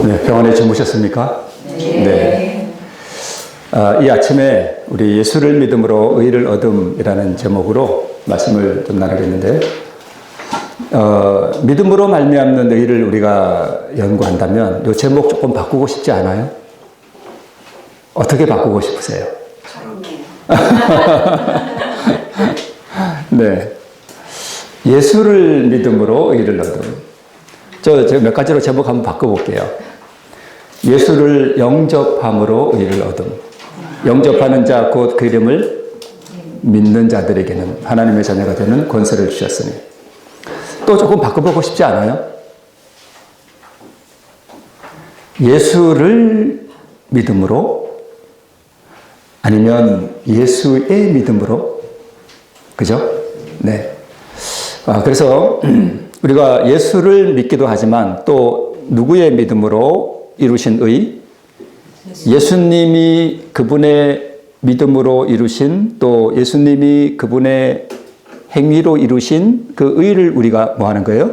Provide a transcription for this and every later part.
네, 병원에 주무셨습니까? 네. 이 아침에 우리 예수를 믿음으로 의를 얻음이라는 제목으로 말씀을 좀 나누겠는데, 믿음으로 말미암는 의를 우리가 연구한다면 이 제목 조금 바꾸고 싶지 않아요? 어떻게 바꾸고 싶으세요? 네. 예수를 믿음으로 의를 얻음. 제가 몇 가지로 제목 한번 바꿔볼게요. 예수를 영접함으로 의를 얻음. 영접하는 자 곧 그 이름을 믿는 자들에게는 하나님의 자녀가 되는 권세를 주셨으니. 또 조금 바꿔보고 싶지 않아요? 예수를 믿음으로 아니면 예수의 믿음으로. 그죠? 네. 그래서 우리가 예수를 믿기도 하지만 또 누구의 믿음으로 이루신 의? 예수님이 그분의 믿음으로 이루신, 또 예수님이 그분의 행위로 이루신 그 의를 우리가 뭐 하는 거예요?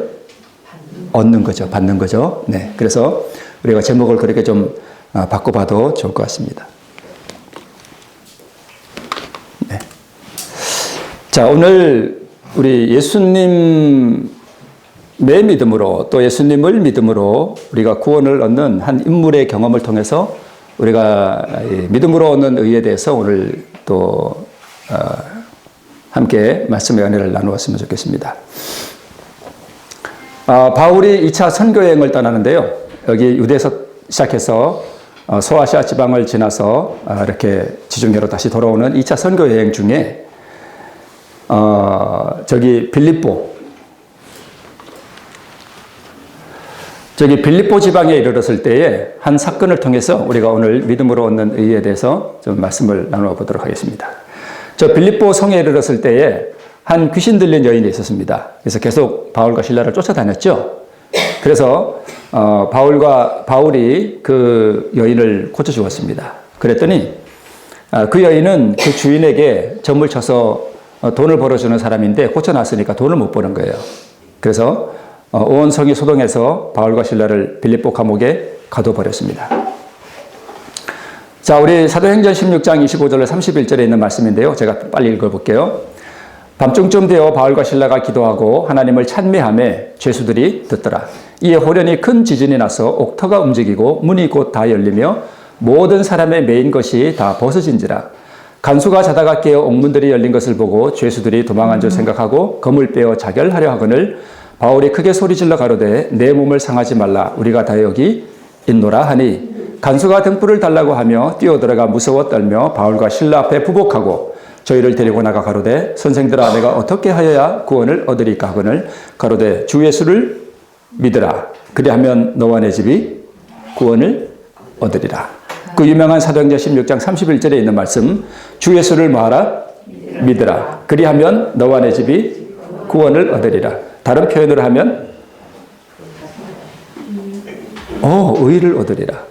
얻는 거죠. 받는 거죠. 네. 그래서 우리가 제목을 그렇게 좀 바꿔봐도 좋을 것 같습니다. 네. 자, 오늘 우리 예수님의 믿음으로, 또 예수님을 믿음으로 우리가 구원을 얻는 한 인물의 경험을 통해서 우리가 믿음으로 얻는 의에 대해서 오늘 또 함께 말씀의 은혜를 나누었으면 좋겠습니다. 바울이 2차 선교여행을 떠나는데요. 여기 유대에서 시작해서 소아시아 지방을 지나서 이렇게 지중해로 다시 돌아오는 2차 선교여행 중에 저기 빌립보 지방에 이르렀을 때에 한 사건을 통해서 우리가 오늘 믿음으로 얻는 의에 대해서 좀 말씀을 나누어 보도록 하겠습니다. 저 빌립보 성에 이르렀을 때에 한 귀신 들린 여인이 있었습니다. 그래서 계속 바울과 실라를 쫓아다녔죠. 그래서 바울이 그 여인을 고쳐주었습니다. 그랬더니 그 여인은 그 주인에게 점을 쳐서 돈을 벌어주는 사람인데 고쳐놨으니까 돈을 못 버는 거예요. 그래서 온 성이 소동해서 바울과 실라를 빌립보 감옥에 가둬버렸습니다. 자, 우리 사도행전 16장 25절로 31절에 있는 말씀인데요. 제가 빨리 읽어볼게요. 밤중쯤 되어 바울과 실라가 기도하고 하나님을 찬미하며 죄수들이 듣더라. 이에 호련히 큰 지진이 나서 옥터가 움직이고 문이 곧 다 열리며 모든 사람의 메인 것이 다 벗어진지라. 간수가 자다가 깨어 옥문들이 열린 것을 보고 죄수들이 도망한 줄 생각하고 검을 빼어 자결하려 하거늘 바울이 크게 소리질러 가로되 내 몸을 상하지 말라. 우리가 다 여기 있노라 하니 간수가 등불을 달라고 하며 뛰어들어가 무서워 떨며 바울과 실라 앞에 부복하고 저희를 데리고 나가 가로되 선생들아 내가 어떻게 하여야 구원을 얻으리까 하거늘 가로되 주 예수를 믿으라. 그리하면 너와 내 집이 구원을 얻으리라. 그 유명한 사도행전 16장 31절에 있는 말씀, 주 예수를 뭐하라? 믿으라. 그리하면 너와 내 집이 구원을 얻으리라. 다른 표현으로 하면 의를 얻으리라.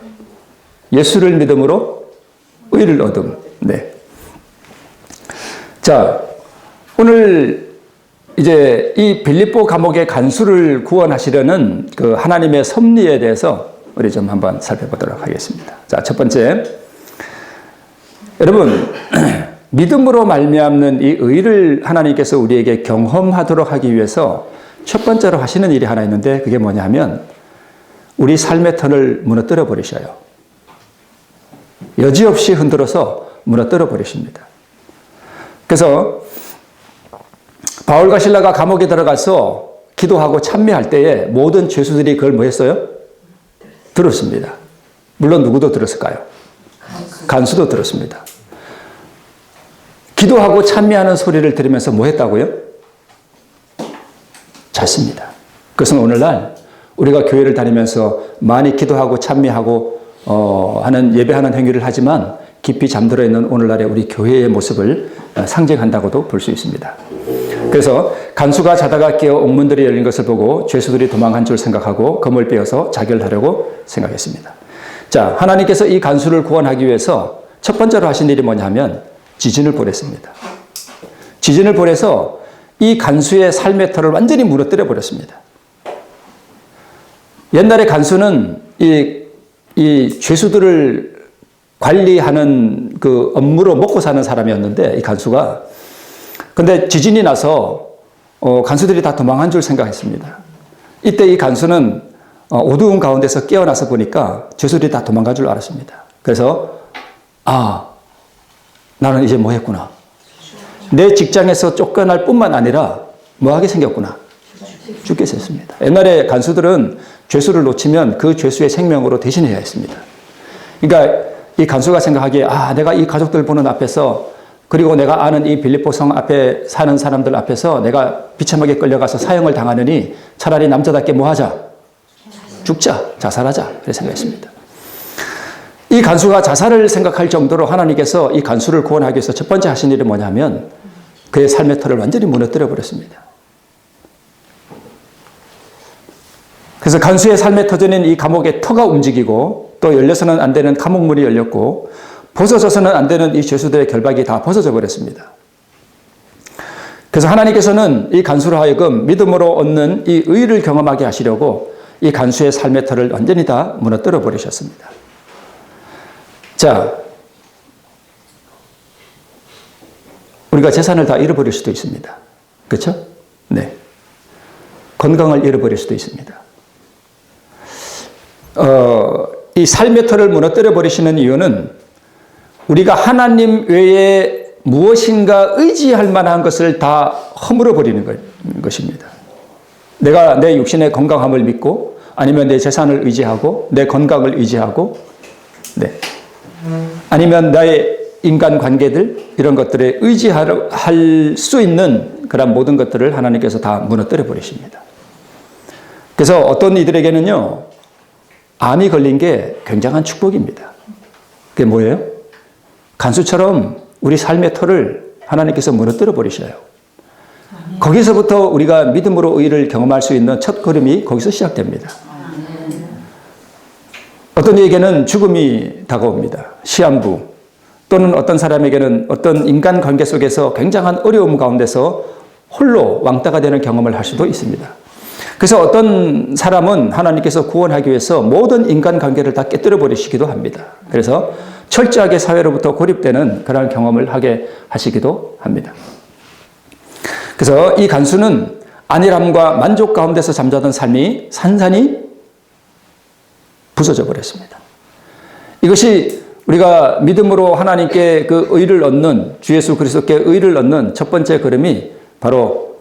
예수를 믿음으로 의를 얻음. 네. 자, 오늘 이제 이 빌립보 감옥의 간수를 구원하시려는 그 하나님의 섭리에 대해서 우리 좀 한번 살펴보도록 하겠습니다. 자, 첫 번째, 여러분 믿음으로 말미암는 이 의를 하나님께서 우리에게 경험하도록 하기 위해서 첫 번째로 하시는 일이 하나 있는데 그게 뭐냐면 우리 삶의 턴을 무너뜨려 버리셔요. 여지없이 흔들어서 무너뜨려 버리십니다. 그래서 바울과 실라가 감옥에 들어가서 기도하고 찬미할 때에 모든 죄수들이 그걸 뭐 했어요? 들었습니다. 물론 누구도 들었을까요? 간수도 들었습니다. 기도하고 찬미하는 소리를 들으면서 뭐 했다고요? 잤습니다. 그것은 오늘날 우리가 교회를 다니면서 많이 기도하고 찬미하고 하는 예배하는 행위를 하지만 깊이 잠들어 있는 오늘날의 우리 교회의 모습을 상징한다고도 볼 수 있습니다. 그래서 간수가 자다가 깨어 옥문들이 열린 것을 보고 죄수들이 도망한 줄 생각하고 검을 빼어서 자결하려고 생각했습니다. 자, 하나님께서 이 간수를 구원하기 위해서 첫 번째로 하신 일이 뭐냐면 지진을 보냈습니다. 지진을 보내서 이 간수의 삶의 터를 완전히 무너뜨려 버렸습니다. 옛날에 간수는 이 이 죄수들을 관리하는 그 업무로 먹고 사는 사람이었는데, 이 간수가. 근데 지진이 나서 간수들이 다 도망한 줄 생각했습니다. 이때 이 간수는 어두운 가운데서 깨어나서 보니까 죄수들이 다 도망간 줄 알았습니다. 그래서 나는 이제 뭐 했구나. 내 직장에서 쫓겨날 뿐만 아니라 뭐 하게 생겼구나. 죽게 됐습니다. 옛날에 간수들은 죄수를 놓치면 그 죄수의 생명으로 대신해야 했습니다. 그러니까 이 간수가 생각하기에 내가 이 가족들 보는 앞에서, 그리고 내가 아는 이 빌립보 성 앞에 사는 사람들 앞에서 내가 비참하게 끌려가서 사형을 당하느니 차라리 남자답게 뭐 하자? 죽자, 자살하자. 그렇게 생각했습니다. 이 간수가 자살을 생각할 정도로 하나님께서 이 간수를 구원하기 위해서 첫 번째 하신 일이 뭐냐면 그의 삶의 틀을 완전히 무너뜨려 버렸습니다. 그래서 간수의 삶의 터전인 이 감옥의 터가 움직이고, 또 열려서는 안 되는 감옥문이 열렸고, 벗어져서는 안 되는 이 죄수들의 결박이 다 벗어져 버렸습니다. 그래서 하나님께서는 이 간수로 하여금 믿음으로 얻는 이 의를 경험하게 하시려고 이 간수의 삶의 터를 완전히 다 무너뜨려 버리셨습니다. 자, 우리가 재산을 다 잃어버릴 수도 있습니다. 그렇죠? 네. 건강을 잃어버릴 수도 있습니다. 이 삶의 터를 무너뜨려 버리시는 이유는 우리가 하나님 외에 무엇인가 의지할 만한 것을 다 허물어 버리는 것입니다. 내가 내 육신의 건강함을 믿고, 아니면 내 재산을 의지하고, 내 건강을 의지하고, 네. 아니면 나의 인간 관계들, 이런 것들에 의지할 수 있는 그런 모든 것들을 하나님께서 다 무너뜨려 버리십니다. 그래서 어떤 이들에게는요, 암이 걸린 게 굉장한 축복입니다. 그게 뭐예요? 간수처럼 우리 삶의 터를 하나님께서 무너뜨려 버리셔요. 거기서부터 우리가 믿음으로 의를 경험할 수 있는 첫 걸음이 거기서 시작됩니다. 어떤 이에게는 죽음이 다가옵니다. 시한부. 또는 어떤 사람에게는 어떤 인간 관계 속에서 굉장한 어려움 가운데서 홀로 왕따가 되는 경험을 할 수도 있습니다. 그래서 어떤 사람은 하나님께서 구원하기 위해서 모든 인간 관계를 다 깨뜨려 버리시기도 합니다. 그래서 철저하게 사회로부터 고립되는 그런 경험을 하게 하시기도 합니다. 그래서 이 간수는 안일함과 만족 가운데서 잠자던 삶이 산산이 부서져 버렸습니다. 이것이 우리가 믿음으로 하나님께 그 의를 얻는, 주 예수 그리스도께 의를 얻는 첫 번째 걸음이 바로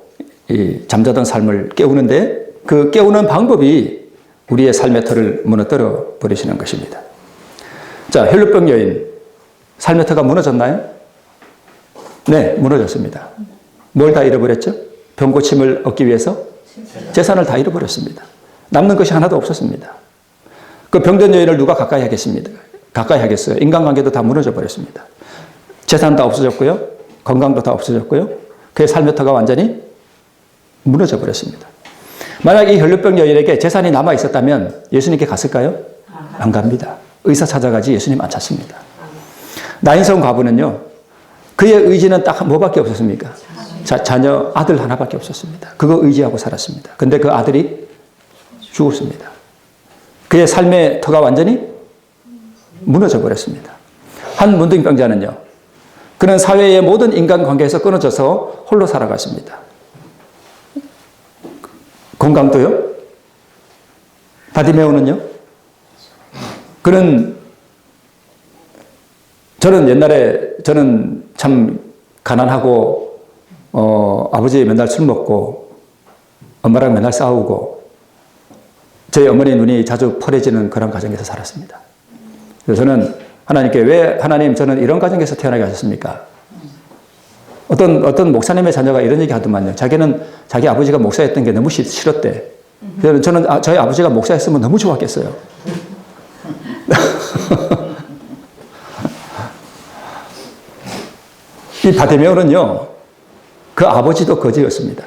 이 잠자던 삶을 깨우는데, 그 깨우는 방법이 우리의 삶의 터를 무너뜨려 버리시는 것입니다. 자, 혈루병 여인, 삶의 터가 무너졌나요? 네, 무너졌습니다. 뭘 다 잃어버렸죠? 병 고침을 얻기 위해서 재산을 다 잃어버렸습니다. 남는 것이 하나도 없었습니다. 그 병든 여인을 누가 가까이 하겠습니다. 가까이 하겠어요. 인간관계도 다 무너져 버렸습니다. 재산 다 없어졌고요. 건강도 다 없어졌고요. 그의 삶의 터가 완전히 무너져 버렸습니다. 만약 이 혈루병 여인에게 재산이 남아 있었다면 예수님께 갔을까요? 안 갑니다. 의사 찾아가지 예수님 안 찾습니다. 나인성 과부는요, 그의 의지는 딱 뭐밖에 없었습니까? 자녀 아들 하나밖에 없었습니다. 그거 의지하고 살았습니다. 근데 그 아들이 죽었습니다. 그의 삶의 터가 완전히 무너져 버렸습니다. 한 문둥병자는요, 그는 사회의 모든 인간관계에서 끊어져서 홀로 살아갔습니다. 건강도요? 바디메오는요? 저는 참 가난하고, 아버지 맨날 술 먹고, 엄마랑 맨날 싸우고, 저희 어머니 눈이 자주 펄해지는 그런 가정에서 살았습니다. 그래서 저는 하나님께, 왜 하나님 저는 이런 가정에서 태어나게 하셨습니까? 어떤 목사님의 자녀가 이런 얘기 하더만요. 자기는 자기 아버지가 목사였던 게 너무 싫었대. 그래서 저는 저희 아버지가 목사였으면 너무 좋았겠어요. 이 바디메오는요, 그 아버지도 거지였습니다.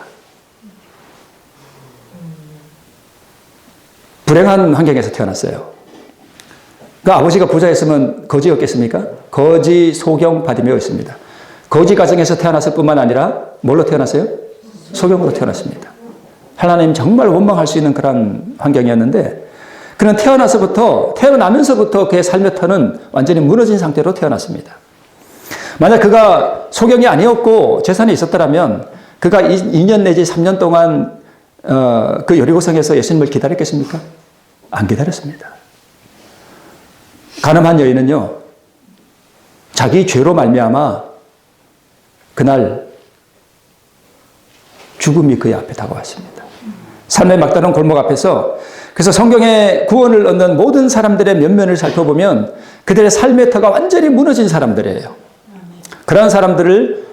불행한 환경에서 태어났어요. 그 아버지가 부자였으면 거지였겠습니까? 거지 소경 바디메오였습니다. 거지 가정에서 태어났을 뿐만 아니라 뭘로 태어났어요? 소경으로 태어났습니다. 하나님 정말 원망할 수 있는 그런 환경이었는데, 그는 태어나면서부터 그의 삶의 터는 완전히 무너진 상태로 태어났습니다. 만약 그가 소경이 아니었고 재산이 있었더라면 그가 2년 내지 3년 동안 그 여리고성에서 예수님을 기다렸겠습니까? 안 기다렸습니다. 가늠한 여인은요, 자기 죄로 말미암아 그날 죽음이 그의 앞에 다가왔습니다. 삶의 막다른 골목 앞에서, 그래서 성경의 구원을 얻는 모든 사람들의 면면을 살펴보면 그들의 삶의 터가 완전히 무너진 사람들이에요. 그러한 사람들을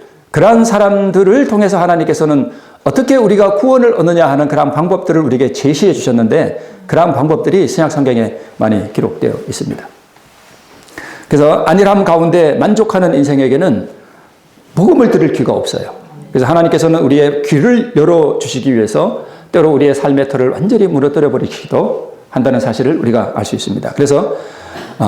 통해서 하나님께서는 어떻게 우리가 구원을 얻느냐 하는 그러한 방법들을 우리에게 제시해 주셨는데, 그러한 방법들이 신약 성경에 많이 기록되어 있습니다. 그래서 안일함 가운데 만족하는 인생에게는 복음을 들을 귀가 없어요. 그래서 하나님께서는 우리의 귀를 열어주시기 위해서 때로 우리의 삶의 터를 완전히 무너뜨려 버리기도 한다는 사실을 우리가 알 수 있습니다. 그래서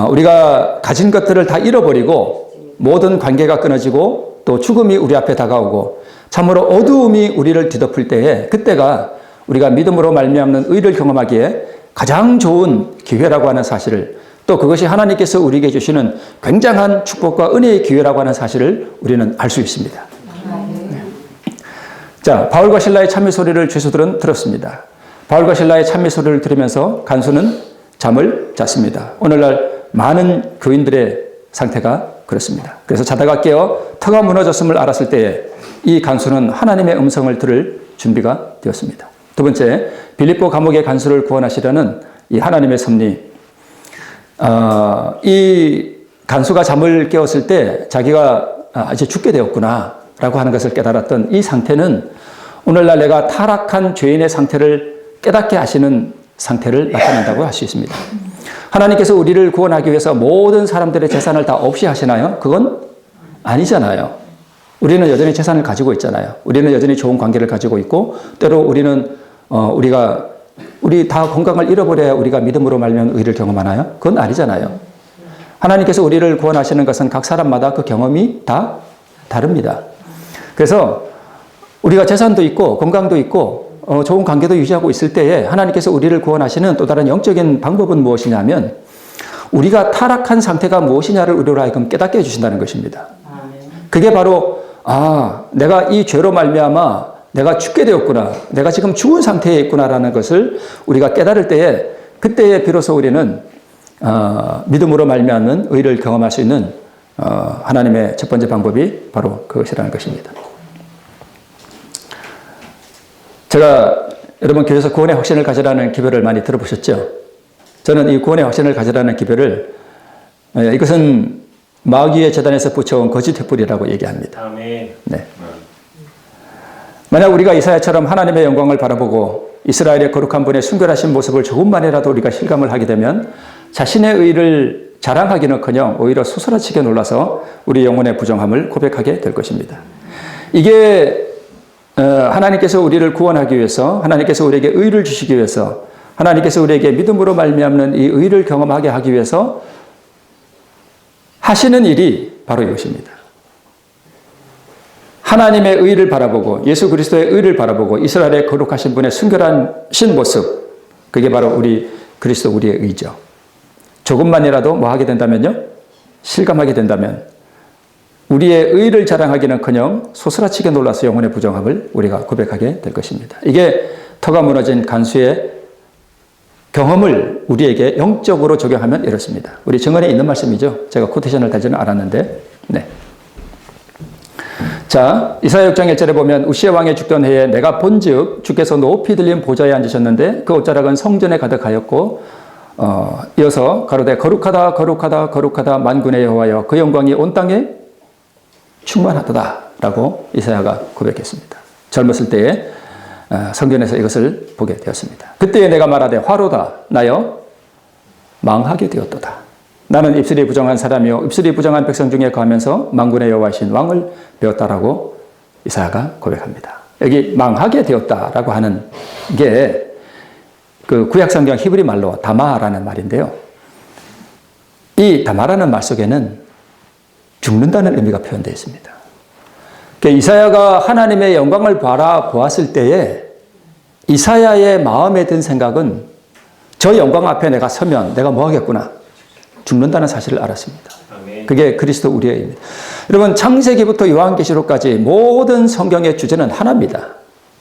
우리가 가진 것들을 다 잃어버리고 모든 관계가 끊어지고 또 죽음이 우리 앞에 다가오고 참으로 어두움이 우리를 뒤덮을 때에, 그때가 우리가 믿음으로 말미암는 의를 경험하기에 가장 좋은 기회라고 하는 사실을, 또 그것이 하나님께서 우리에게 주시는 굉장한 축복과 은혜의 기회라고 하는 사실을 우리는 알 수 있습니다. 네. 자, 바울과 실라의 찬미 소리를 죄수들은 들었습니다. 바울과 실라의 찬미 소리를 들으면서 간수는 잠을 잤습니다. 오늘날 많은 교인들의 상태가 그렇습니다. 그래서 자다가 깨어 터가 무너졌음을 알았을 때에 이 간수는 하나님의 음성을 들을 준비가 되었습니다. 두 번째, 빌립보 감옥의 간수를 구원하시려는 이 하나님의 섭리. 이 간수가 잠을 깨웠을 때 자기가 이제 죽게 되었구나 라고 하는 것을 깨달았던 이 상태는 오늘날 내가 타락한 죄인의 상태를 깨닫게 하시는 상태를 나타낸다고 할 수 있습니다. 하나님께서 우리를 구원하기 위해서 모든 사람들의 재산을 다 없이 하시나요? 그건 아니잖아요. 우리는 여전히 재산을 가지고 있잖아요. 우리는 여전히 좋은 관계를 가지고 있고, 때로 우리는 우리 다 건강을 잃어버려야 우리가 믿음으로 말미암은 의를 경험하나요? 그건 아니잖아요. 하나님께서 우리를 구원하시는 것은 각 사람마다 그 경험이 다 다릅니다. 그래서 우리가 재산도 있고 건강도 있고 좋은 관계도 유지하고 있을 때에 하나님께서 우리를 구원하시는 또 다른 영적인 방법은 무엇이냐면, 우리가 타락한 상태가 무엇이냐를 우리로 하여금 깨닫게 해주신다는 것입니다. 그게 바로 내가 이 죄로 말미암아 내가 죽게 되었구나, 내가 지금 죽은 상태에 있구나라는 것을 우리가 깨달을 때에, 그때에 비로소 우리는 믿음으로 말미암는 의를 경험할 수 있는 하나님의 첫 번째 방법이 바로 그것이라는 것입니다. 제가 여러분 교회에서 구원의 확신을 가지라는 기별을 많이 들어보셨죠? 저는 이 구원의 확신을 가지라는 기별을 이것은 마귀의 재단에서 붙여온 거짓 횃불이라고 얘기합니다. 아멘. 네. 만약 우리가 이사야처럼 하나님의 영광을 바라보고 이스라엘의 거룩한 분의 순결하신 모습을 조금만이라도 우리가 실감을 하게 되면 자신의 의를 자랑하기는커녕 오히려 소스라치게 놀라서 우리 영혼의 부정함을 고백하게 될 것입니다. 이게 하나님께서 우리를 구원하기 위해서, 하나님께서 우리에게 의를 주시기 위해서, 하나님께서 우리에게 믿음으로 말미암는 이 의를 경험하게 하기 위해서 하시는 일이 바로 이것입니다. 하나님의 의를 바라보고 예수 그리스도의 의를 바라보고 이스라엘의 거룩하신 분의 순결하신 모습, 그게 바로 우리 그리스도 우리의 의죠. 조금만이라도 뭐 하게 된다면요? 실감하게 된다면 우리의 의를 자랑하기는커녕 소스라치게 놀라서 영혼의 부정함을 우리가 고백하게 될 것입니다. 이게 터가 무너진 간수의 경험을 우리에게 영적으로 적용하면 이렇습니다. 우리 정언에 있는 말씀이죠. 제가 코테이션을 달지는 않았는데, 네. 자, 이사야 6장 1절에 보면 우시아 왕의 죽던 해에 내가 본즉 주께서 높이 들린 보좌에 앉으셨는데 그 옷자락은 성전에 가득하였고, 이어서 가로되 거룩하다 거룩하다 거룩하다 만군의 여호와여 그 영광이 온 땅에 충만하도다 이사야가 고백했습니다. 젊었을 때에 성전에서 이것을 보게 되었습니다. 그때에 내가 말하되 화로다 나여 망하게 되었도다. 나는 입술이 부정한 사람이요 입술이 부정한 백성 중에 거하면서 만군의 여호와이신 왕을 배웠다라고 이사야가 고백합니다. 여기 망하게 되었다라고 하는 게 그 구약 성경 히브리 말로 다마라는 말인데요. 이 다마라는 말 속에는 죽는다는 의미가 표현되어 있습니다. 그러니까 이사야가 하나님의 영광을 바라보았을 때에 이사야의 마음에 든 생각은 저 영광 앞에 내가 서면 내가 뭐 하겠구나. 죽는다는 사실을 알았습니다. 그게 그리스도 우리의 의입니다. 여러분, 창세기부터 요한계시록까지 모든 성경의 주제는 하나입니다.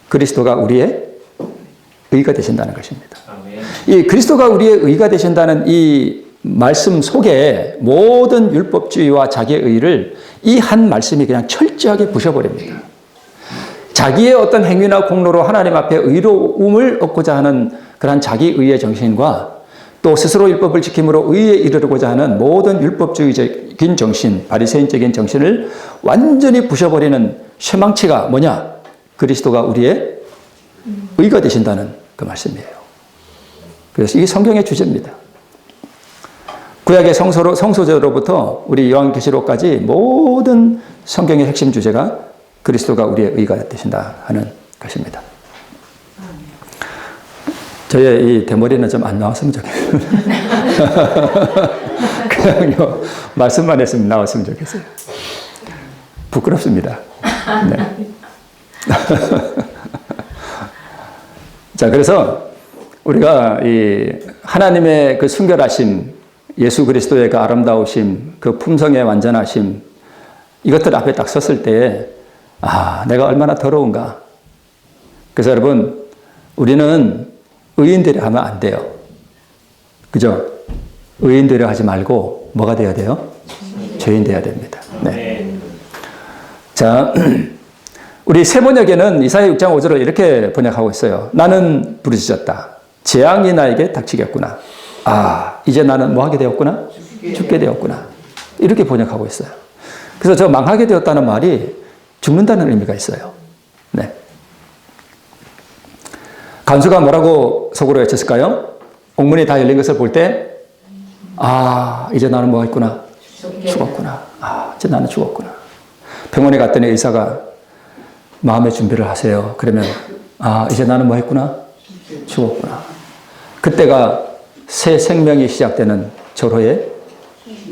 그리스도가 우리의 의가 되신다는 것입니다. 이 그리스도가 우리의 의가 되신다는 이 말씀 속에 모든 율법주의와 자기의 의를 이 한 말씀이 그냥 철저하게 부셔버립니다. 자기의 어떤 행위나 공로로 하나님 앞에 의로움을 얻고자 하는 그러한 자기의의 정신과 또 스스로 율법을 지킴으로 의에 이르고자 하는 모든 율법주의적인 정신, 바리새인적인 정신을 완전히 부셔버리는 쇠망치가 뭐냐? 그리스도가 우리의 의가 되신다는 그 말씀이에요. 그래서 이게 성경의 주제입니다. 구약의 성소제로부터 우리 요한계시록까지 모든 성경의 핵심 주제가 그리스도가 우리의 의가 되신다 하는 것입니다. 저의 이 대머리는 좀 안 나왔으면 좋겠어요. 그냥요, 말씀만 했으면 나왔으면 좋겠어요. 부끄럽습니다. 네. 자, 그래서 우리가 이 하나님의 그 순결하심, 예수 그리스도의 그 아름다우심, 그 품성의 완전하심, 이것들 앞에 딱 섰을 때에, 아, 내가 얼마나 더러운가. 그래서 여러분, 우리는 의인되려 하면 안 돼요. 그죠? 의인되려 하지 말고, 뭐가 되어야 돼요? 죄인 되어야 됩니다. 네. 자, 우리 세번역에는 이사야 6장 5절을 이렇게 번역하고 있어요. 나는 부르짖었다. 재앙이 나에게 닥치겠구나. 아, 이제 나는 뭐 하게 되었구나? 죽게 되었구나. 이렇게 번역하고 있어요. 그래서 저 망하게 되었다는 말이 죽는다는 의미가 있어요. 네. 간수가 뭐라고 속으로 외쳤을까요? 옥문이 다 열린 것을 볼 때, 아, 이제 나는 뭐 했구나? 죽었구나. 아, 이제 나는 죽었구나. 병원에 갔더니 의사가 마음의 준비를 하세요. 그러면, 아, 이제 나는 뭐 했구나? 죽었구나. 그때가 새 생명이 시작되는 절호의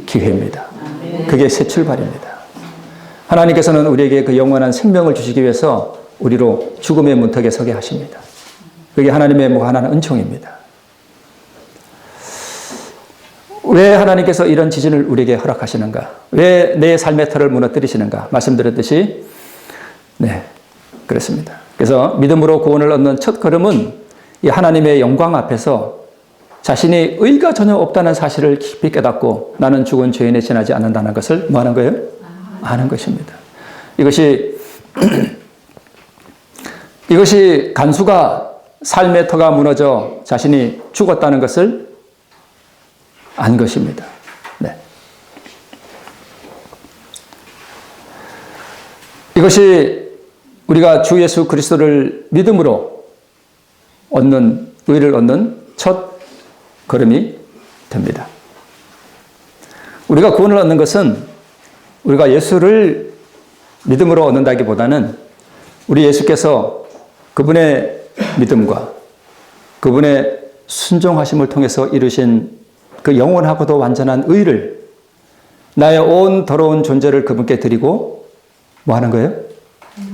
기회입니다. 그게 새 출발입니다. 하나님께서는 우리에게 그 영원한 생명을 주시기 위해서 우리로 죽음의 문턱에 서게 하십니다. 그게 하나님의 무한한 은총입니다. 왜 하나님께서 이런 지진을 우리에게 허락하시는가? 왜 내 삶의 틀을 무너뜨리시는가? 말씀드렸듯이, 네, 그렇습니다. 그래서 믿음으로 구원을 얻는 첫 걸음은 이 하나님의 영광 앞에서 자신이 의가 전혀 없다는 사실을 깊이 깨닫고 나는 죽은 죄인에 지나지 않는다는 것을 뭐 하는 거예요? 아는 것입니다. 이것이 간수가 삶의 터가 무너져 자신이 죽었다는 것을 안 것입니다. 네. 이것이 우리가 주 예수 그리스도를 믿음으로 얻는, 의를 얻는 첫 걸음이 됩니다. 우리가 구원을 얻는 것은 우리가 예수를 믿음으로 얻는다기보다는 우리 예수께서 그분의 믿음과 그분의 순종하심을 통해서 이루신 그 영원하고도 완전한 의를 나의 온 더러운 존재를 그분께 드리고 뭐 하는 거예요?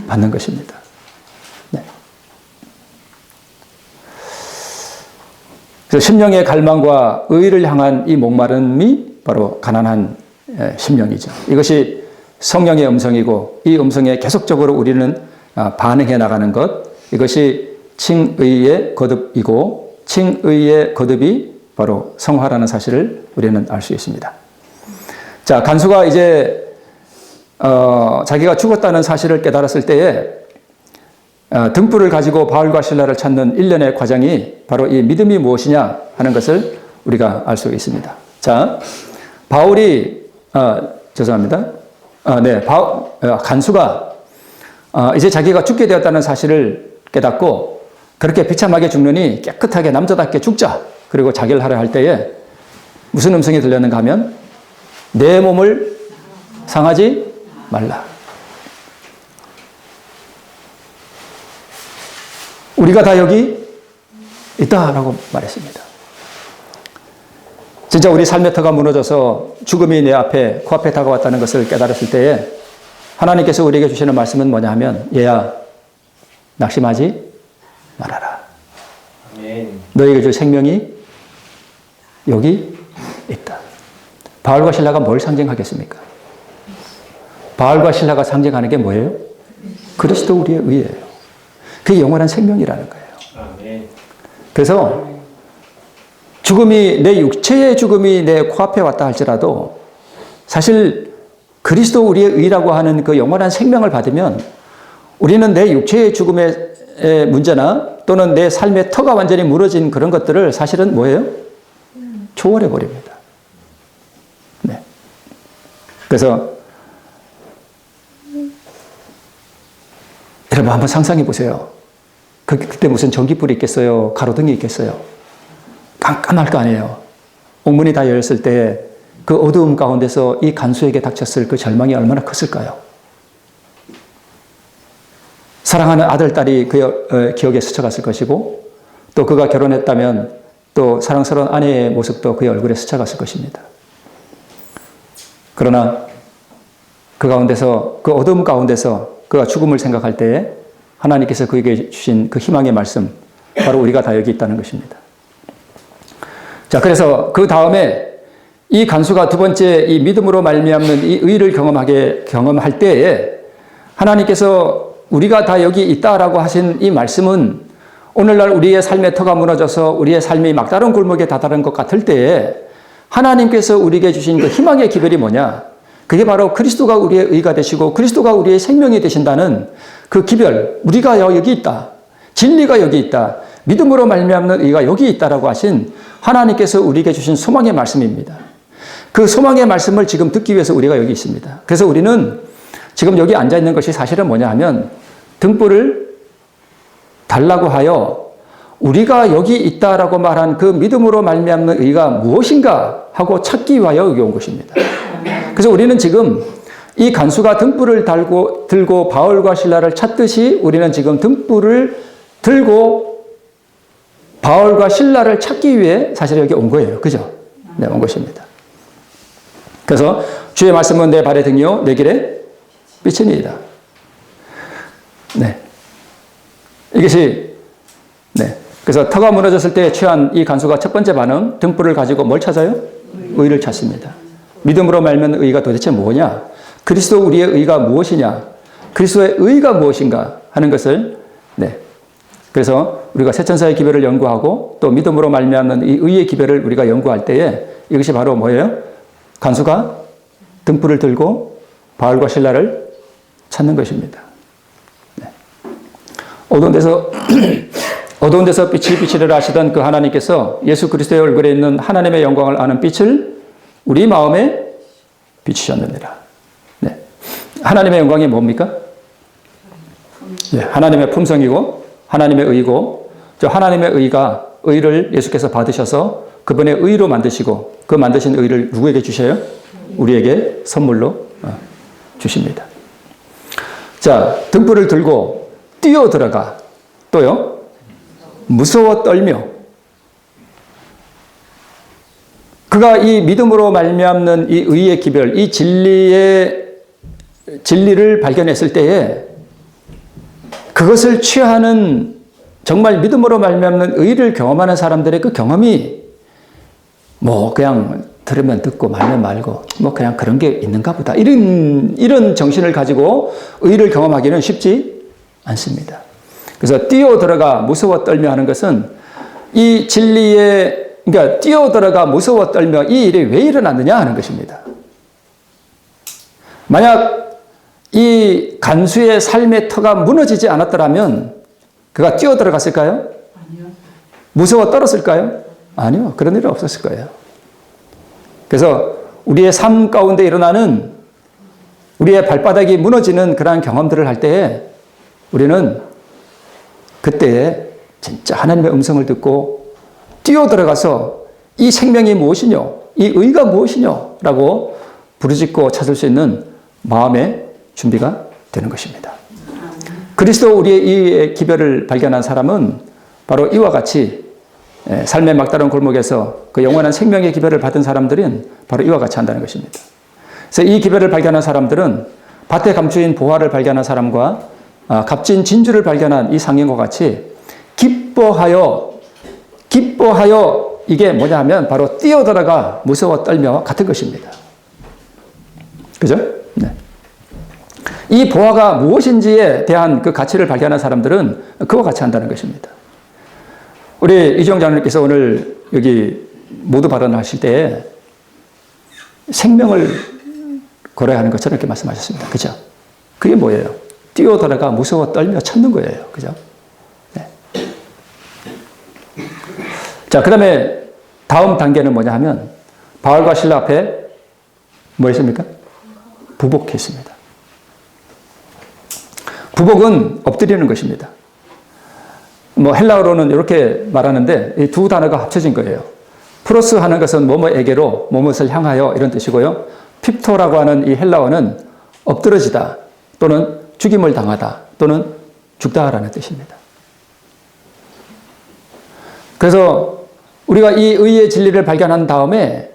받는 것입니다. 네. 그래서 심령의 갈망과 의를 향한 이 목마름이 바로 가난한 심령이죠. 이것이 성령의 음성이고 이 음성에 계속적으로 우리는 반응해 나가는 것, 이것이 칭의의 거듭이고 칭의의 거듭이 바로 성화라는 사실을 우리는 알 수 있습니다. 자, 간수가 이제 자기가 죽었다는 사실을 깨달았을 때에 등불을 가지고 바울과 실라를 찾는 일련의 과정이 바로 이 믿음이 무엇이냐 하는 것을 우리가 알 수 있습니다. 자, 바울이 죄송합니다. 간수가 이제 자기가 죽게 되었다는 사실을 깨닫고 그렇게 비참하게 죽느니 깨끗하게 남자답게 죽자. 그리고 자결 하려 할 때에 무슨 음성이 들렸는가 하면 내 몸을 상하지 말라. 우리가 다 여기 있다라고 말했습니다. 진짜 우리 삶의 터가 무너져서 죽음이 내 앞에, 코앞에 다가왔다는 것을 깨달았을 때에 하나님께서 우리에게 주시는 말씀은 뭐냐 하면 얘야, 낙심하지 말아라. 아멘. 너에게 줄 생명이 여기 있다. 바울과 실라가 뭘 상징하겠습니까? 바울과 실라가 상징하는 게 뭐예요? 그리스도 우리의 의예요. 그게 영원한 생명이라는 거예요. 그래서 죽음이, 내 육체의 죽음이 내 코앞에 왔다 할지라도 사실 그리스도 우리의 의라고 하는 그 영원한 생명을 받으면 우리는 내 육체의 죽음의 문제나 또는 내 삶의 터가 완전히 무너진 그런 것들을 사실은 뭐예요? 초월해 버립니다. 네. 그래서 여러분 한번 상상해 보세요. 그때 무슨 전기불이 있겠어요? 가로등이 있겠어요? 깜깜할 거 아니에요. 옥문이 다 열렸을 때 그 어두움 가운데서 이 간수에게 닥쳤을 그 절망이 얼마나 컸을까요? 사랑하는 아들, 딸이 그의 기억에 스쳐갔을 것이고 또 그가 결혼했다면 또 사랑스러운 아내의 모습도 그의 얼굴에 스쳐갔을 것입니다. 그러나 그 가운데서, 그 어두움 가운데서 그가 죽음을 생각할 때에 하나님께서 그에게 주신 그 희망의 말씀, 바로 우리가 다 여기 있다는 것입니다. 자, 그래서 그 다음에 이 간수가 두 번째 이 믿음으로 말미암는 이 의를 경험할 때에 하나님께서 우리가 다 여기 있다라고 하신 이 말씀은 오늘날 우리의 삶의 터가 무너져서 우리의 삶이 막다른 골목에 다다른 것 같을 때에 하나님께서 우리에게 주신 그 희망의 기별이 뭐냐? 그게 바로 그리스도가 우리의 의가 되시고 그리스도가 우리의 생명이 되신다는 그 기별, 우리가 여기 있다. 진리가 여기 있다. 믿음으로 말미암는 의가 여기 있다라고 하신 하나님께서 우리에게 주신 소망의 말씀입니다. 그 소망의 말씀을 지금 듣기 위해서 우리가 여기 있습니다. 그래서 우리는 지금 여기 앉아 있는 것이 사실은 뭐냐 하면 등불을 달라고 하여 우리가 여기 있다라고 말한 그 믿음으로 말미암는 의가 무엇인가 하고 찾기 위하여 여기 온 것입니다. 그래서 우리는 지금 이 간수가 등불을 들고 바울과 실라를 찾듯이 우리는 지금 등불을 들고 바울과 실라를 찾기 위해 사실 여기 온 거예요. 그죠? 네, 온 것입니다. 그래서 주의 말씀은 내 발의 등이요 내 길의 빛이니이다. 네. 이것이 네. 그래서 터가 무너졌을 때 취한 이 간수가 첫 번째 반응, 등불을 가지고 뭘 찾아요? 의를 찾습니다. 믿음으로 말면 의가 도대체 뭐냐? 그리스도 우리의 의가 무엇이냐? 그리스도의 의가 무엇인가 하는 것을 네. 그래서 우리가 세천사의 기별을 연구하고 또 믿음으로 말미암는 이 의의 기별을 우리가 연구할 때에 이것이 바로 뭐예요? 간수가 등불을 들고 바울과 실라를 찾는 것입니다. 네. 어두운 데서 빛이 비치리라 하시던 그 하나님께서 예수 그리스도의 얼굴에 있는 하나님의 영광을 아는 빛을 우리 마음에 비추셨느니라. 네. 하나님의 영광이 뭡니까? 네. 하나님의 품성이고 하나님의 의고 저 하나님의 의를 예수께서 받으셔서 그분의 의로 만드시고 그 만드신 의를 누구에게 주셔요? 우리에게 선물로 주십니다. 자, 등불을 들고 뛰어 들어가. 또요? 무서워 떨며. 그가 이 믿음으로 말미암는 이 의의 기별, 이 진리를 발견했을 때에 그것을 취하는 정말 믿음으로 말미암는 의를 경험하는 사람들의 그 경험이 뭐 그냥 들으면 듣고 말면 말고 뭐 그냥 그런 게 있는가 보다. 이런 정신을 가지고 의를 경험하기는 쉽지 않습니다. 그래서 뛰어들어가 무서워 떨며 하는 것은 이 진리에 그러니까 뛰어들어가 무서워 떨며 이 일이 왜 일어났느냐 하는 것입니다. 만약 이 간수의 삶의 터가 무너지지 않았더라면 그가 뛰어들어갔을까요? 아니요. 무서워 떨었을까요? 아니요. 그런 일은 없었을 거예요. 그래서 우리의 삶 가운데 일어나는 우리의 발바닥이 무너지는 그러한 경험들을 할 때에 우리는 그때에 진짜 하나님의 음성을 듣고 뛰어들어가서 이 생명이 무엇이뇨? 이 의가 무엇이뇨? 라고 부르짖고 찾을 수 있는 마음의 준비가 되는 것입니다. 그리스도 우리의 이 기별을 발견한 사람은 바로 이와 같이 삶의 막다른 골목에서 그 영원한 생명의 기별을 받은 사람들은 바로 이와 같이 한다는 것입니다. 그래서 이 기별을 발견한 사람들은 밭에 감추인 보화를 발견한 사람과 값진 진주를 발견한 이 상인과 같이 기뻐하여 이게 뭐냐 하면 바로 뛰어들어가 무서워 떨며 같은 것입니다. 그죠? 네. 이 보화가 무엇인지에 대한 그 가치를 발견한 사람들은 그와 같이 한다는 것입니다. 우리 이주영 장로님께서 오늘 여기 모두 발언하실 때 생명을 걸어야 하는 것처럼 이렇게 말씀하셨습니다. 그죠? 그게 뭐예요? 뛰어들어가 무서워 떨며 찾는 거예요. 그죠? 네. 자, 그 다음에 다음 단계는 뭐냐 하면 바울과 실라 앞에 뭐 했습니까? 부복했습니다. 부복은 엎드리는 것입니다. 뭐 헬라어로는 이렇게 말하는데 이 두 단어가 합쳐진 거예요. 프로스 하는 것은 뭐뭐에게로 뭐뭇을 향하여 이런 뜻이고요. 핍토라고 하는 이 헬라어는 엎드러지다 또는 죽임을 당하다 또는 죽다라는 뜻입니다. 그래서 우리가 이 의의 진리를 발견한 다음에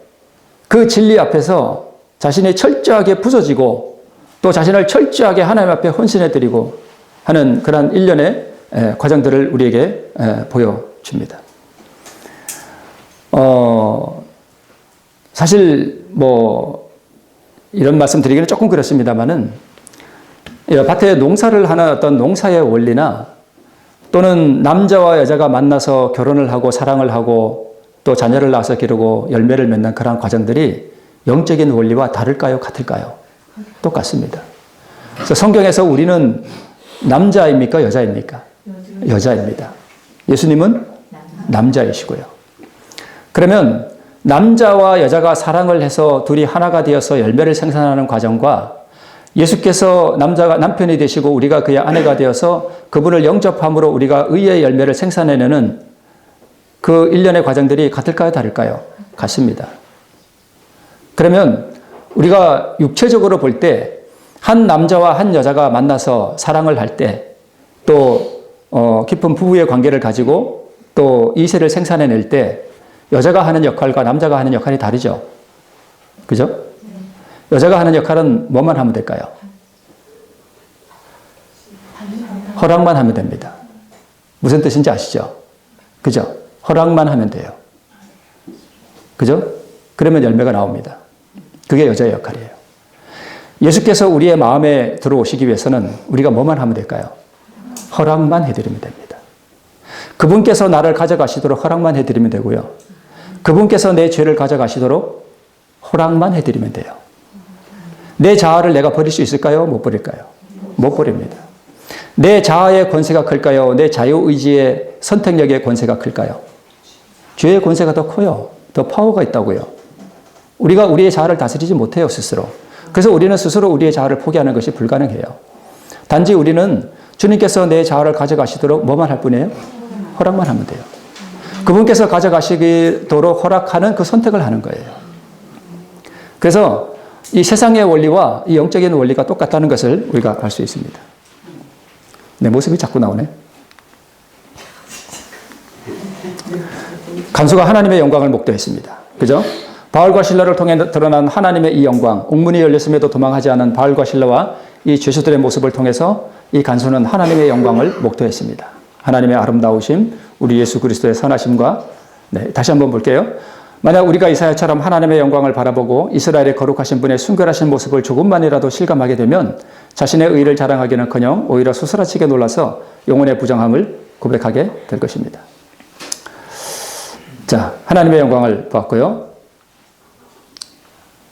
그 진리 앞에서 자신이 철저하게 부서지고 또 자신을 철저하게 하나님 앞에 헌신해드리고 하는 그런 일련의 과정들을 우리에게 보여줍니다. 사실 뭐 이런 말씀 드리기는 조금 그렇습니다만은 밭에 농사를 하는 어떤 농사의 원리나 또는 남자와 여자가 만나서 결혼을 하고 사랑을 하고 또 자녀를 낳아서 기르고 열매를 맺는 그런 과정들이 영적인 원리와 다를까요? 같을까요? 똑같습니다. 그래서 성경에서 우리는 남자입니까? 여자입니까? 여자입니다. 예수님은 남자이시고요. 그러면 남자와 여자가 사랑을 해서 둘이 하나가 되어서 열매를 생산하는 과정과 예수께서 남편이 되시고 우리가 그의 아내가 되어서 그분을 영접함으로 우리가 의의 열매를 생산해내는 그 일련의 과정들이 같을까요? 다를까요? 같습니다. 그러면 우리가 육체적으로 볼 때 한 남자와 한 여자가 만나서 사랑을 할 때 또 깊은 부부의 관계를 가지고 또 이세를 생산해낼 때 여자가 하는 역할과 남자가 하는 역할이 다르죠. 그죠? 여자가 하는 역할은 뭐만 하면 될까요? 허락만 하면 됩니다. 무슨 뜻인지 아시죠? 그죠? 허락만 하면 돼요. 그죠? 그러면 열매가 나옵니다. 그게 여자의 역할이에요. 예수께서 우리의 마음에 들어오시기 위해서는 우리가 뭐만 하면 될까요? 허락만 해드리면 됩니다. 그분께서 나를 가져가시도록 허락만 해드리면 되고요. 그분께서 내 죄를 가져가시도록 허락만 해드리면 돼요. 내 자아를 내가 버릴 수 있을까요? 못 버릴까요? 못 버립니다. 내 자아의 권세가 클까요? 내 자유의지의 선택력의 권세가 클까요? 죄의 권세가 더 커요. 더 파워가 있다고요. 우리가 우리의 자아를 다스리지 못해요, 스스로. 그래서 우리는 스스로 우리의 자아를 포기하는 것이 불가능해요. 단지 우리는 주님께서 내 자아를 가져가시도록 뭐만 할 뿐이에요? 허락만 하면 돼요. 그분께서 가져가시도록 허락하는 그 선택을 하는 거예요. 그래서 이 세상의 원리와 이 영적인 원리가 똑같다는 것을 우리가 알 수 있습니다. 내 모습이 자꾸 나오네. 간수가 하나님의 영광을 목도했습니다. 그죠? 바울과 실라를 통해 드러난 하나님의 이 영광, 옥문이 열렸음에도 도망하지 않은 바울과 실라와 이 죄수들의 모습을 통해서 이 간수는 하나님의 영광을 목도했습니다. 하나님의 아름다우심, 우리 예수 그리스도의 선하심과 다시 한번 볼게요. 만약 우리가 이사야처럼 하나님의 영광을 바라보고 이스라엘의 거룩하신 분의 순결하신 모습을 조금만이라도 실감하게 되면 자신의 의를 자랑하기는커녕 오히려 수스라치게 놀라서 영혼의 부정함을 고백하게 될 것입니다. 자, 하나님의 영광을 보았고요.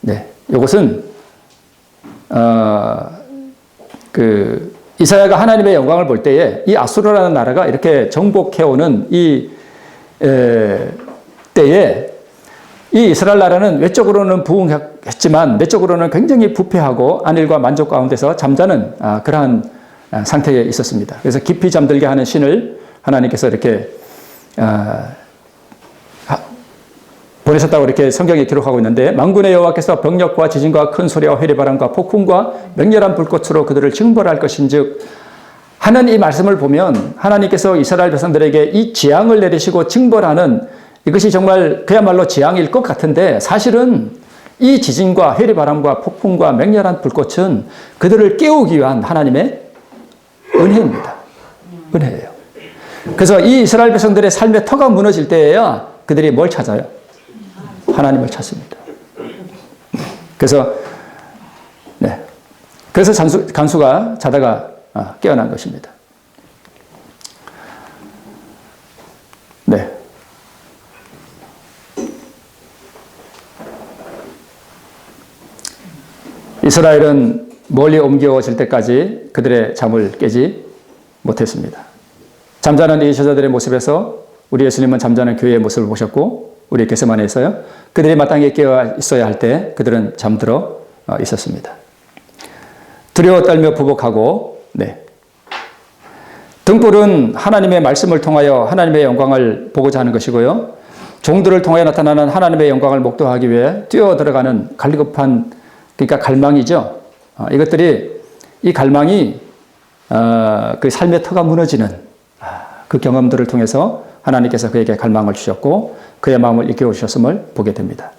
네, 이것은 이사야가 하나님의 영광을 볼 때에 이 아수르라는 나라가 이렇게 정복해오는 이 때에 이 이스라엘 나라는 외적으로는 부흥했지만 내적으로는 굉장히 부패하고 안일과 만족 가운데서 잠자는 그러한 상태에 있었습니다. 그래서 깊이 잠들게 하는 신을 하나님께서 이렇게 보내셨다고 이렇게 성경에 기록하고 있는데 만군의 여호와께서 병력과 지진과 큰 소리와 회리바람과 폭풍과 맹렬한 불꽃으로 그들을 징벌할 것인즉 하는 이 말씀을 보면 하나님께서 이스라엘 백성들에게 이 재앙을 내리시고 징벌하는 이것이 정말 그야말로 재앙일 것 같은데 사실은 이 지진과 회리바람과 폭풍과 맹렬한 불꽃은 그들을 깨우기 위한 하나님의 은혜입니다. 은혜예요. 그래서 이 이스라엘 백성들의 삶의 터가 무너질 때에야 그들이 뭘 찾아요? 하나님을 찾습니다. 그래서 간수가 자다가 깨어난 것입니다. 네. 이스라엘은 멀리 옮겨질 때까지 그들의 잠을 깨지 못했습니다. 잠자는 이 제자들의 모습에서 우리 예수님은 잠자는 교회의 모습을 보셨고 우리 겟세마네에서요. 그들이 마땅히 깨어 있어야 할 때 그들은 잠들어 있었습니다. 두려워 떨며 부복하고 등불은 하나님의 말씀을 통하여 하나님의 영광을 보고자 하는 것이고요. 종들을 통하여 나타나는 하나님의 영광을 목도하기 위해 뛰어들어가는 갈급한 그러니까 갈망이죠. 이것들이 이 갈망이 그 삶의 터가 무너지는 그 경험들을 통해서 하나님께서 그에게 갈망을 주셨고 그의 마음을 일깨우셨음을 보게 됩니다.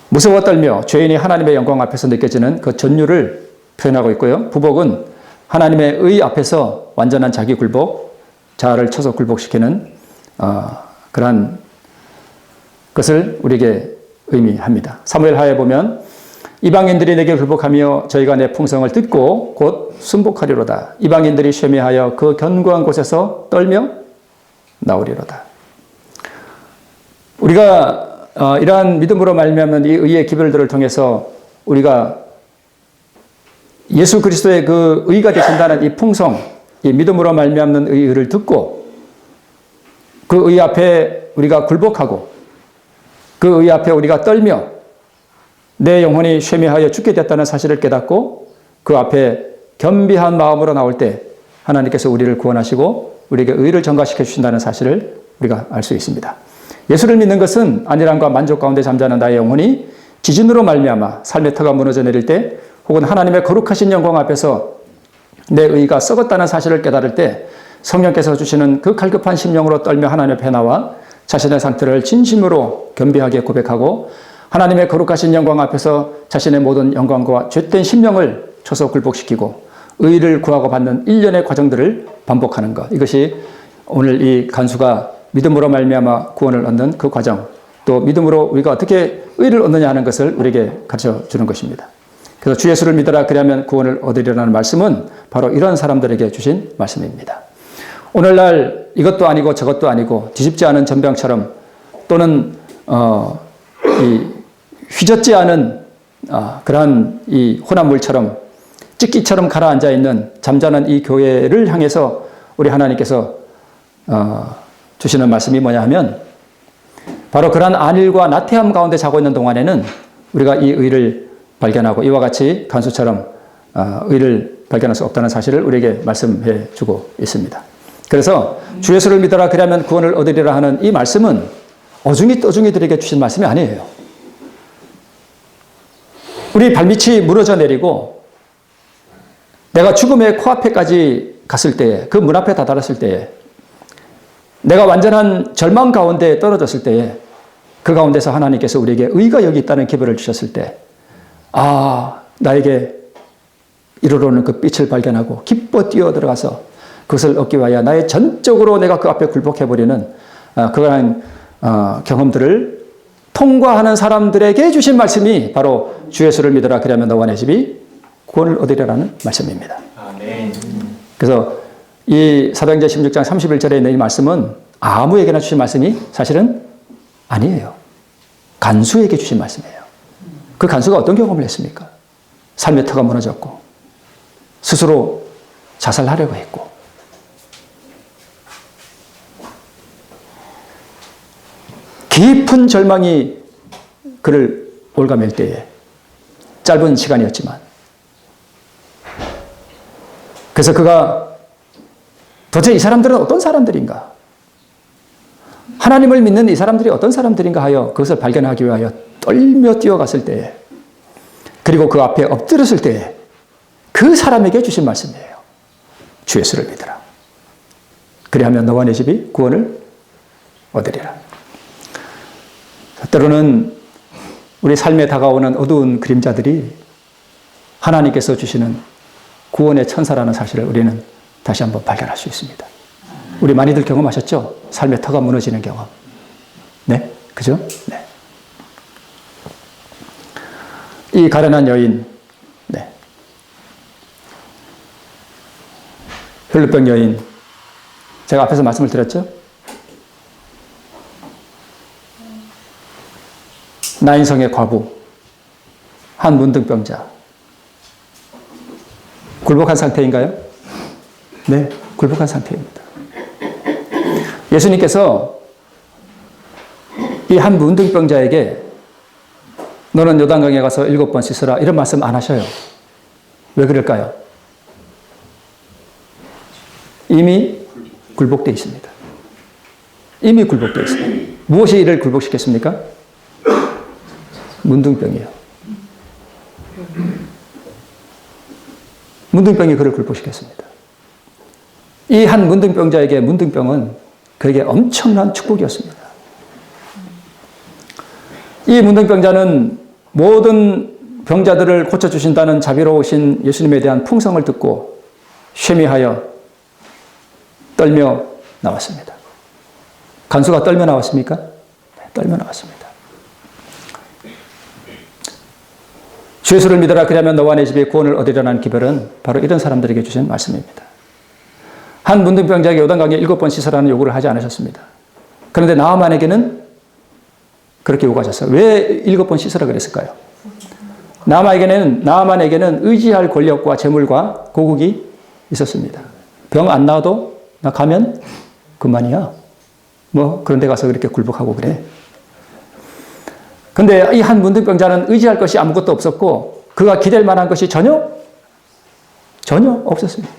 무서워 떨며 죄인이 하나님의 영광 앞에서 느껴지는 그 전율을 표현하고 있고요. 부복은 하나님의 의 앞에서 완전한 자기 굴복, 자아를 쳐서 굴복시키는 그러한 것을 우리에게 의미합니다. 사무엘하에 보면 이방인들이 내게 굴복하며 저희가 내 풍성을 듣고 곧 순복하리로다. 이방인들이 쇠매하여 그 견고한 곳에서 떨며 나오리로다. 우리가 이러한 믿음으로 말미암는 이 의의 기별들을 통해서 우리가 예수 그리스도의 그 의가 되신다는 이 풍성, 이 믿음으로 말미암는 의를 듣고 그 의 앞에 우리가 굴복하고 그 의 앞에 우리가 떨며 내 영혼이 쇠매하여 죽게 됐다는 사실을 깨닫고 그 앞에 겸비한 마음으로 나올 때 하나님께서 우리를 구원하시고 우리에게 의를 전가시켜 주신다는 사실을 우리가 알 수 있습니다. 예수를 믿는 것은 안일함과 만족 가운데 잠자는 나의 영혼이 지진으로 말미암아 삶의 터가 무너져 내릴 때 혹은 하나님의 거룩하신 영광 앞에서 내 의가 썩었다는 사실을 깨달을 때 성령께서 주시는 그 갈급한 심령으로 떨며 하나님 앞에 나와 자신의 상태를 진심으로 겸비하게 고백하고 하나님의 거룩하신 영광 앞에서 자신의 모든 영광과 죄된 심령을 쳐서 굴복시키고 의를 구하고 받는 일련의 과정들을 반복하는 것. 이것이 오늘 이 간수가 믿음으로 말미암아 구원을 얻는 그 과정, 또 믿음으로 우리가 어떻게 의를 얻느냐 하는 것을 우리에게 가르쳐 주는 것입니다. 그래서 주 예수를 믿어라 그리하면 구원을 얻으리라는 말씀은 바로 이런 사람들에게 주신 말씀입니다. 오늘날 이것도 아니고 저것도 아니고 뒤집지 않은 전병처럼 또는 이 휘젓지 않은 그러한 이 혼합물처럼 찢기처럼 가라앉아 있는 잠자는 이 교회를 향해서 우리 하나님께서 주시는 말씀이 뭐냐 하면 바로 그러한 안일과 나태함 가운데 자고 있는 동안에는 우리가 이 의를 발견하고 이와 같이 간수처럼 의를 발견할 수 없다는 사실을 우리에게 말씀해 주고 있습니다. 그래서 주 예수를 믿어라 그러면 구원을 얻으리라 하는 이 말씀은 어중이 떠중이들에게 주신 말씀이 아니에요. 우리 발밑이 무너져 내리고 내가 죽음의 코앞에까지 갔을 때에 그 문 앞에 다다랐을 때에 내가 완전한 절망 가운데 떨어졌을 때에 그 가운데서 하나님께서 우리에게 의가 여기 있다는 기별을 주셨을 때 나에게 이르러오는 그 빛을 발견하고 기뻐 뛰어들어가서 그것을 얻기 위하여 나의 전적으로 내가 그 앞에 굴복해버리는 그러한 경험들을 통과하는 사람들에게 주신 말씀이 바로 주 예수를 믿어라 그리하면 너와 내 집이 구원을 얻으리라는 말씀입니다. 아멘. 그래서 이 사도행전 16장 31절에 있는 이 말씀은 아무에게나 주신 말씀이 사실은 아니에요. 간수에게 주신 말씀이에요. 그 간수가 어떤 경험을 했습니까? 삶의 터가 무너졌고 스스로 자살하려고 했고 깊은 절망이 그를 올가맬 때에 짧은 시간이었지만 그래서 그가 도대체 이 사람들은 어떤 사람들인가? 하나님을 믿는 이 사람들이 어떤 사람들인가 하여 그것을 발견하기 위하여 떨며 뛰어갔을 때에 그리고 그 앞에 엎드렸을 때에 그 사람에게 주신 말씀이에요. 주 예수를 믿으라. 그리하면 너와 내 집이 구원을 얻으리라. 때로는 우리 삶에 다가오는 어두운 그림자들이 하나님께서 주시는 구원의 천사라는 사실을 우리는 다시 한번 발견할 수 있습니다. 우리 많이들 경험하셨죠? 삶의 터가 무너지는 경험. 네, 그죠? 네. 이 가련한 여인, 네. 혈루병 여인, 제가 앞에서 말씀을 드렸죠? 나인성의 과부, 한 문둥병자. 굴복한 상태인가요? 네, 굴복한 상태입니다. 예수님께서 이 한 문둥병자에게 너는 요단강에 가서 7번 씻으라 이런 말씀 안 하셔요. 왜 그럴까요? 이미 굴복되어 있습니다. 이미 굴복되어 있습니다. 무엇이 이를 굴복시켰습니까? 문둥병이요. 문둥병이 그를 굴복시켰습니다. 이 한 문둥병자에게 문둥병은 그에게 엄청난 축복이었습니다. 이 문둥병자는 모든 병자들을 고쳐주신다는 자비로우신 예수님에 대한 풍성을 듣고 쉐미하여 떨며 나왔습니다. 간수가 떨며 나왔습니까? 네, 떨며 나왔습니다. 주 예수를 믿어라 그러면 너와 내 집에 구원을 얻으리라는 기별은 바로 이런 사람들에게 주신 말씀입니다. 한 문둥병자에게 요단강에 7번 씻으라는 요구를 하지 않으셨습니다. 그런데 나아만에게는 그렇게 요구하셨어요. 왜 7번 씻으라 그랬을까요? 나아만에게는 의지할 권력과 재물과 고국이 있었습니다. 병 안 나와도 나 가면 그만이야. 뭐 그런 데 가서 그렇게 굴복하고 그래. 근데 이 한 문둥병자는 의지할 것이 아무것도 없었고 그가 기댈 만한 것이 전혀 없었습니다.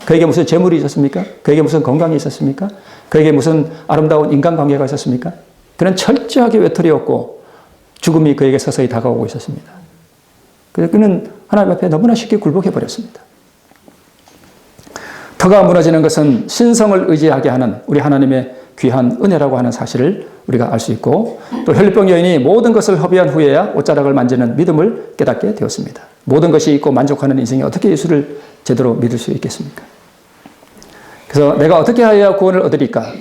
그에게 무슨 재물이 있었습니까? 그에게 무슨 건강이 있었습니까? 그에게 무슨 아름다운 인간관계가 있었습니까? 그는 철저하게 외톨이였고 죽음이 그에게 서서히 다가오고 있었습니다. 그래서 그는 하나님 앞에 너무나 쉽게 굴복해버렸습니다. 터가 무너지는 것은 신성을 의지하게 하는 우리 하나님의 귀한 은혜라고 하는 사실을 우리가 알 수 있고 또 혈루병 여인이 모든 것을 허비한 후에야 옷자락을 만지는 믿음을 깨닫게 되었습니다. 모든 것이 있고 만족하는 인생이 어떻게 예수를 제대로 믿을 수 있겠습니까? 그래서 내가 어떻게 하여야 구원을 얻으리까?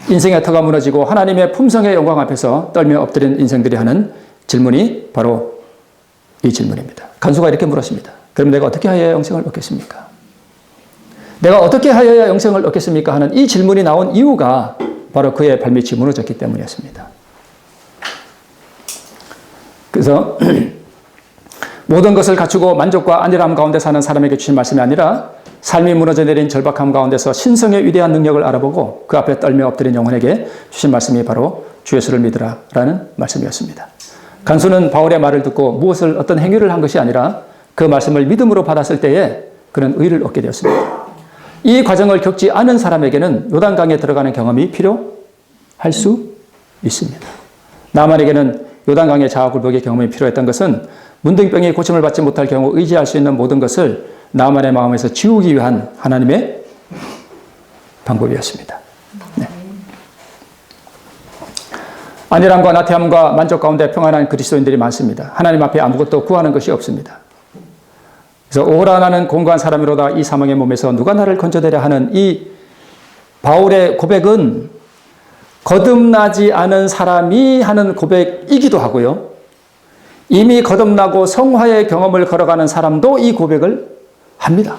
인생의 터가 무너지고 하나님의 품성의 영광 앞에서 떨며 엎드린 인생들이 하는 질문이 바로 이 질문입니다. 간수가 이렇게 물었습니다. 그럼 내가 어떻게 하여야 영생을 얻겠습니까? 내가 어떻게 하여야 영생을 얻겠습니까? 하는 이 질문이 나온 이유가 바로 그의 발밑이 무너졌기 때문이었습니다. 그래서 모든 것을 갖추고 만족과 안일함 가운데 사는 사람에게 주신 말씀이 아니라 삶이 무너져 내린 절박함 가운데서 신성의 위대한 능력을 알아보고 그 앞에 떨며 엎드린 영혼에게 주신 말씀이 바로 주 예수를 믿으라 라는 말씀이었습니다. 간수는 바울의 말을 듣고 어떤 행위를 한 것이 아니라 그 말씀을 믿음으로 받았을 때에 그는 의를 얻게 되었습니다. 이 과정을 겪지 않은 사람에게는 요단강에 들어가는 경험이 필요할 수 있습니다. 나만에게는 요단강의 자아굴복의 경험이 필요했던 것은 문둥병이 고침을 받지 못할 경우 의지할 수 있는 모든 것을 나만의 마음에서 지우기 위한 하나님의 방법이었습니다. 네. 안일함과 나태함과 만족 가운데 평안한 그리스도인들이 많습니다. 하나님 앞에 아무것도 구하는 것이 없습니다. 그래서 오호라 나는 공고한 사람이로다 이 사망의 몸에서 누가 나를 건져내려 하는 이 바울의 고백은 거듭나지 않은 사람이 하는 고백이기도 하고요. 이미 거듭나고 성화의 경험을 걸어가는 사람도 이 고백을 합니다.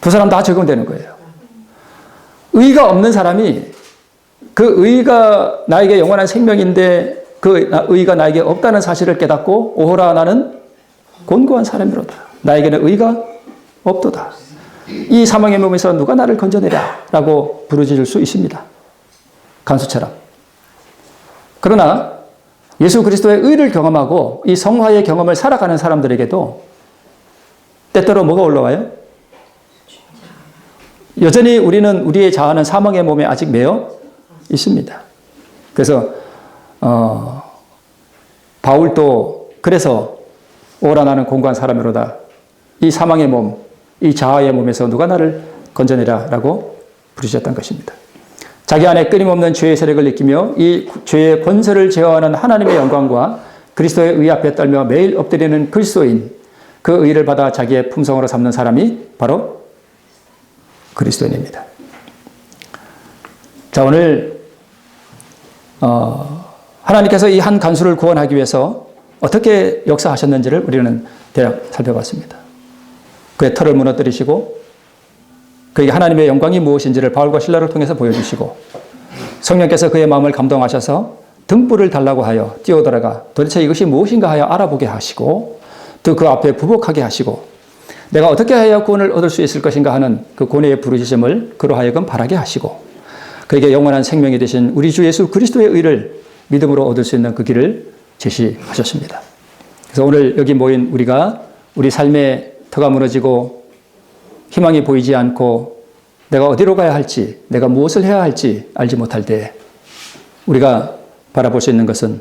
두 사람 다 적용되는 거예요. 의가 없는 사람이 그 의가 나에게 영원한 생명인데 그 의가 나에게 없다는 사실을 깨닫고 오호라 나는 곤고한 사람이로다. 나에게는 의가 없도다. 이 사망의 몸에서 누가 나를 건져내랴 라고 부르짖을 수 있습니다. 간수처럼. 그러나 예수 그리스도의 의를 경험하고 이 성화의 경험을 살아가는 사람들에게도 때때로 뭐가 올라와요? 여전히 우리의 자아는 사망의 몸에 아직 매여 있습니다. 그래서 바울도 그래서 오라 나는 공고한 사람이로다. 이 사망의 몸, 이 자아의 몸에서 누가 나를 건져내라 라고 부르셨던 것입니다. 자기 안에 끊임없는 죄의 세력을 느끼며 이 죄의 권세를 제어하는 하나님의 영광과 그리스도의 의 앞에 떨며 매일 엎드리는 그리스도인, 그 의를 받아 자기의 품성으로 삼는 사람이 바로 그리스도인입니다. 자, 오늘 하나님께서 이 한 간수를 구원하기 위해서 어떻게 역사하셨는지를 우리는 대략 살펴봤습니다. 그의 털을 무너뜨리시고 그에게 하나님의 영광이 무엇인지를 바울과 실라를 통해서 보여주시고 성령께서 그의 마음을 감동하셔서 등불을 달라고 하여 뛰어들어가 도대체 이것이 무엇인가 하여 알아보게 하시고 또 그 앞에 부복하게 하시고 내가 어떻게 해야 구원을 얻을 수 있을 것인가 하는 그 고뇌의 부르짖음을 그로 하여금 바라게 하시고 그에게 영원한 생명이 되신 우리 주 예수 그리스도의 의를 믿음으로 얻을 수 있는 그 길을 제시하셨습니다. 그래서 오늘 여기 모인 우리가 우리 삶의 터가 무너지고 희망이 보이지 않고 내가 어디로 가야 할지 내가 무엇을 해야 할지 알지 못할 때 우리가 바라볼 수 있는 것은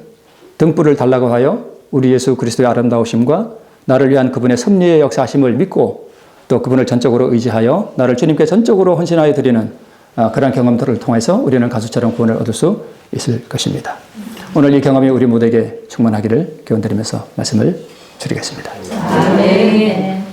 등불을 달라고 하여 우리 예수 그리스도의 아름다우심과 나를 위한 그분의 섭리의 역사하심을 믿고 또 그분을 전적으로 의지하여 나를 주님께 전적으로 헌신하여 드리는 그런 경험들을 통해서 우리는 가수처럼 구원을 얻을 수 있을 것입니다. 오늘 이 경험이 우리 모두에게 충만하기를 기원드리면서 말씀을 드리겠습니다. 아멘.